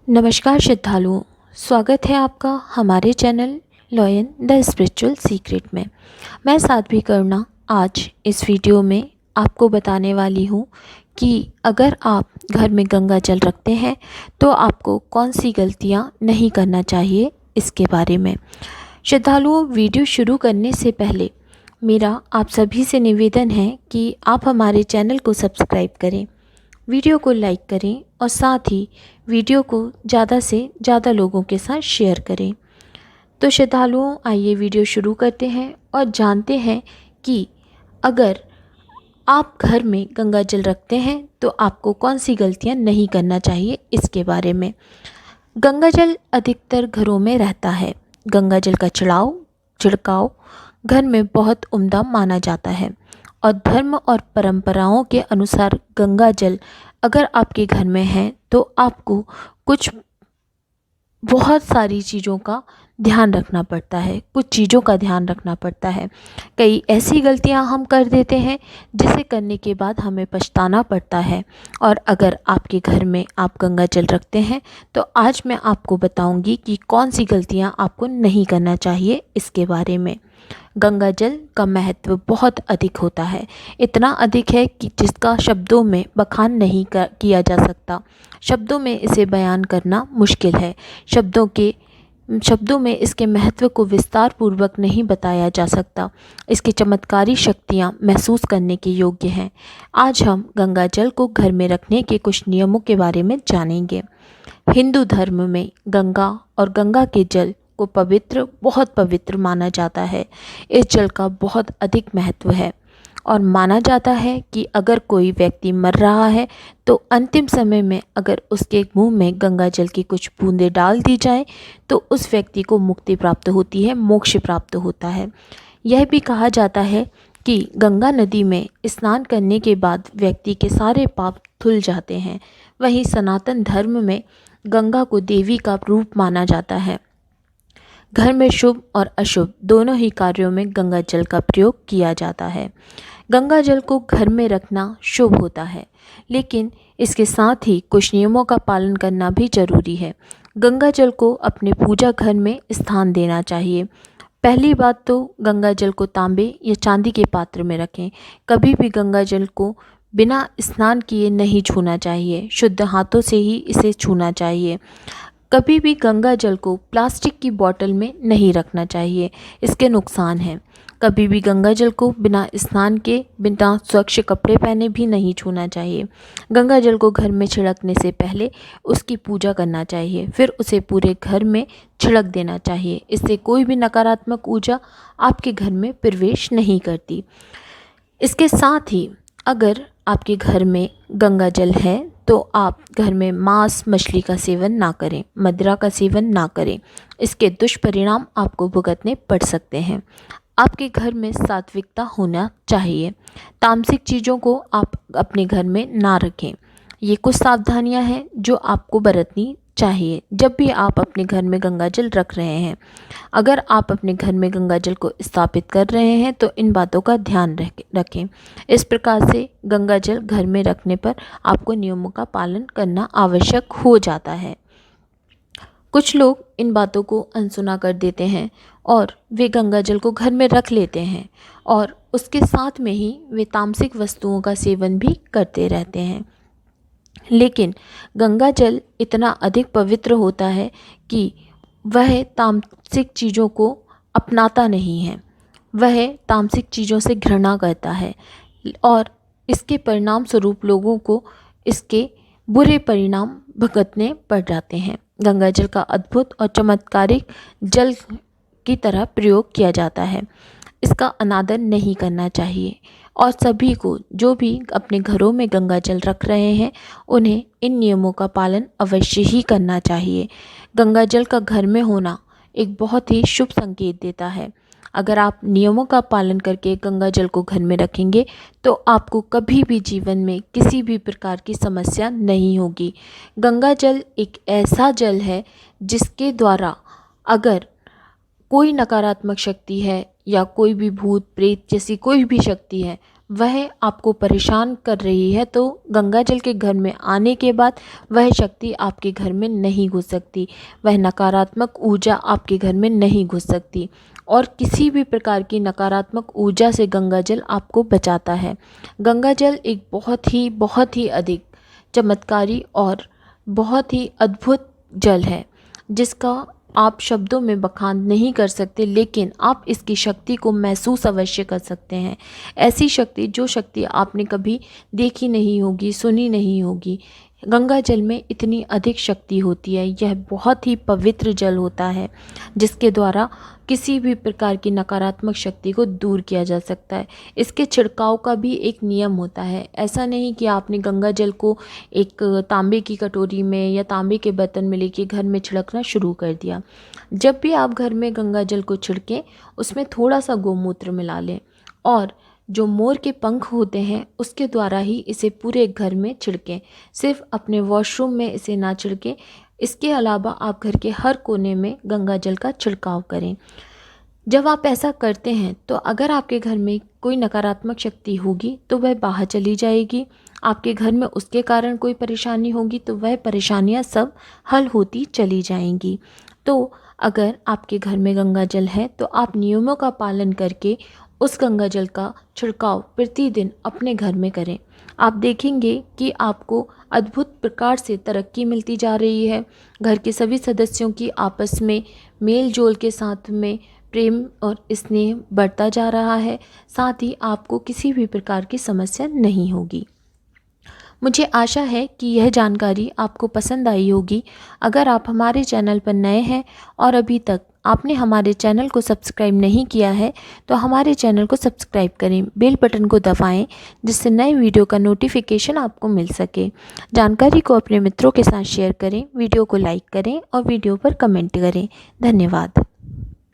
नमस्कार श्रद्धालुओं, स्वागत है आपका हमारे channel lion the spiritual secret में। मैं साध्वी करुणा आज इस वीडियो में आपको बताने वाली हूँ कि अगर आप घर में गंगा जल रखते हैं तो आपको कौन सी गलतियाँ नहीं करना चाहिए, इसके बारे में। श्रद्धालुओं, वीडियो शुरू करने से पहले मेरा आप सभी से निवेदन है कि आप हमारे चैनल को सब्सक्राइब करें, वीडियो को लाइक करें और साथ ही वीडियो को ज़्यादा से ज़्यादा लोगों के साथ शेयर करें। तो श्रद्धालुओं, आइए वीडियो शुरू करते हैं और जानते हैं कि अगर आप घर में गंगा जल रखते हैं तो आपको कौन सी गलतियां नहीं करना चाहिए, इसके बारे में। गंगा जल अधिकतर घरों में रहता है। गंगा जल का छिड़काव घर में बहुत उम्दा माना जाता है और धर्म और परंपराओं के अनुसार गंगा जल अगर आपके घर में है तो आपको कुछ बहुत सारी चीज़ों का ध्यान रखना पड़ता है, कुछ चीज़ों का ध्यान रखना पड़ता है। कई ऐसी गलतियां हम कर देते हैं जिसे करने के बाद हमें पछताना पड़ता है। और अगर आपके घर में आप गंगा जल रखते हैं तो आज मैं आपको बताऊंगी कि कौन सी गलतियां आपको नहीं करना चाहिए, इसके बारे में। गंगा जल का महत्व बहुत अधिक होता है, इतना अधिक है कि जिसका शब्दों में बखान नहीं किया जा सकता। शब्दों में इसे बयान करना मुश्किल है। शब्दों में इसके महत्व को विस्तार पूर्वक नहीं बताया जा सकता। इसकी चमत्कारी शक्तियाँ महसूस करने के योग्य हैं। आज हम गंगा जल को घर में रखने के कुछ नियमों के बारे में जानेंगे। हिंदू धर्म में गंगा और गंगा के जल को बहुत पवित्र माना जाता है। इस जल का बहुत अधिक महत्व है और माना जाता है कि अगर कोई व्यक्ति मर रहा है तो अंतिम समय में अगर उसके मुंह में गंगा जल की कुछ बूंदें डाल दी जाएं तो उस व्यक्ति को मुक्ति प्राप्त होती है, मोक्ष प्राप्त होता है। यह भी कहा जाता है कि गंगा नदी में स्नान करने के बाद व्यक्ति के सारे पाप धुल जाते हैं। वहीं सनातन धर्म में गंगा को देवी का रूप माना जाता है। घर में शुभ और अशुभ दोनों ही कार्यों में गंगा जल का प्रयोग किया जाता है। गंगा जल को घर में रखना शुभ होता है, लेकिन इसके साथ ही कुछ नियमों का पालन करना भी जरूरी है। गंगा जल को अपने पूजा घर में स्थान देना चाहिए। पहली बात तो गंगा जल को तांबे या चांदी के पात्र में रखें। कभी भी गंगा जल को बिना स्नान किए नहीं छूना चाहिए, शुद्ध हाथों से ही इसे छूना चाहिए। कभी भी गंगा जल को प्लास्टिक की बोतल में नहीं रखना चाहिए, इसके नुकसान हैं। कभी भी गंगा जल को बिना स्नान के, बिना स्वच्छ कपड़े पहने भी नहीं छूना चाहिए। गंगा जल को घर में छिड़कने से पहले उसकी पूजा करना चाहिए, फिर उसे पूरे घर में छिड़क देना चाहिए। इससे कोई भी नकारात्मक ऊर्जा आपके घर में प्रवेश नहीं करती। इसके साथ ही अगर आपके घर में गंगा जल है तो आप घर में मांस मछली का सेवन ना करें, मदिरा का सेवन ना करें। इसके दुष्परिणाम आपको भुगतने पड़ सकते हैं। आपके घर में सात्विकता होना चाहिए। तामसिक चीज़ों को आप अपने घर में ना रखें। ये कुछ सावधानियां हैं जो आपको बरतनी चाहिए जब भी आप अपने घर में गंगा जल रख रहे हैं। अगर आप अपने घर में गंगा जल को स्थापित कर रहे हैं तो इन बातों का ध्यान रखें। इस प्रकार से गंगा जल घर में रखने पर आपको नियमों का पालन करना आवश्यक हो जाता है। कुछ लोग इन बातों को अनसुना कर देते हैं और वे गंगा जल को घर में रख लेते हैं और उसके साथ में ही वे तामसिक वस्तुओं का सेवन भी करते रहते हैं। लेकिन गंगा जल इतना अधिक पवित्र होता है कि वह तामसिक चीज़ों को अपनाता नहीं है, वह तामसिक चीज़ों से घृणा करता है और इसके परिणाम स्वरूप लोगों को इसके बुरे परिणाम भुगतने पड़ जाते हैं। गंगा जल का अद्भुत और चमत्कारिक जल की तरह प्रयोग किया जाता है। इसका अनादर नहीं करना चाहिए और सभी को जो भी अपने घरों में गंगा जल रख रहे हैं उन्हें इन नियमों का पालन अवश्य ही करना चाहिए। गंगा जल का घर में होना एक बहुत ही शुभ संकेत देता है। अगर आप नियमों का पालन करके गंगा जल को घर में रखेंगे तो आपको कभी भी जीवन में किसी भी प्रकार की समस्या नहीं होगी। गंगा जल एक ऐसा जल है जिसके द्वारा अगर कोई नकारात्मक शक्ति है या कोई भी भूत प्रेत जैसी कोई भी शक्ति है वह आपको परेशान कर रही है तो गंगा जल के घर में आने के बाद वह शक्ति आपके घर में नहीं घुस सकती, वह नकारात्मक ऊर्जा आपके घर में नहीं घुस सकती और किसी भी प्रकार की नकारात्मक ऊर्जा से गंगा जल आपको बचाता है। गंगा जल एक बहुत ही अधिक चमत्कारी और बहुत ही अद्भुत जल है जिसका आप शब्दों में बखान नहीं कर सकते, लेकिन आप इसकी शक्ति को महसूस अवश्य कर सकते हैं। ऐसी शक्ति जो शक्ति आपने कभी देखी नहीं होगी, सुनी नहीं होगी। गंगा जल में इतनी अधिक शक्ति होती है। यह बहुत ही पवित्र जल होता है जिसके द्वारा किसी भी प्रकार की नकारात्मक शक्ति को दूर किया जा सकता है। इसके छिड़काव का भी एक नियम होता है। ऐसा नहीं कि आपने गंगा जल को एक तांबे की कटोरी में या तांबे के बर्तन में लेके घर में छिड़कना शुरू कर दिया। जब भी आप घर में गंगा जल को छिड़कें उसमें थोड़ा सा गोमूत्र मिला लें और जो मोर के पंख होते हैं उसके द्वारा ही इसे पूरे घर में छिड़कें। सिर्फ अपने वॉशरूम में इसे ना छिड़कें, इसके अलावा आप घर के हर कोने में गंगा जल का छिड़काव करें। जब आप ऐसा करते हैं तो अगर आपके घर में कोई नकारात्मक शक्ति होगी तो वह बाहर चली जाएगी। आपके घर में उसके कारण कोई परेशानी होगी तो वह परेशानियां सब हल होती चली जाएंगी। तो अगर आपके घर में गंगा जल है तो आप नियमों का पालन करके उस गंगा जल का छिड़काव प्रतिदिन अपने घर में करें। आप देखेंगे कि आपको अद्भुत प्रकार से तरक्की मिलती जा रही है। घर के सभी सदस्यों की आपस में मेल जोल के साथ में प्रेम और स्नेह बढ़ता जा रहा है। साथ ही आपको किसी भी प्रकार की समस्या नहीं होगी। मुझे आशा है कि यह जानकारी आपको पसंद आई होगी। अगर आप हमारे चैनल पर नए हैं और अभी तक आपने हमारे चैनल को सब्सक्राइब नहीं किया है तो हमारे चैनल को सब्सक्राइब करें, बेल बटन को दबाएं जिससे नए वीडियो का नोटिफिकेशन आपको मिल सके। जानकारी को अपने मित्रों के साथ शेयर करें, वीडियो को लाइक करें और वीडियो पर कमेंट करें। धन्यवाद।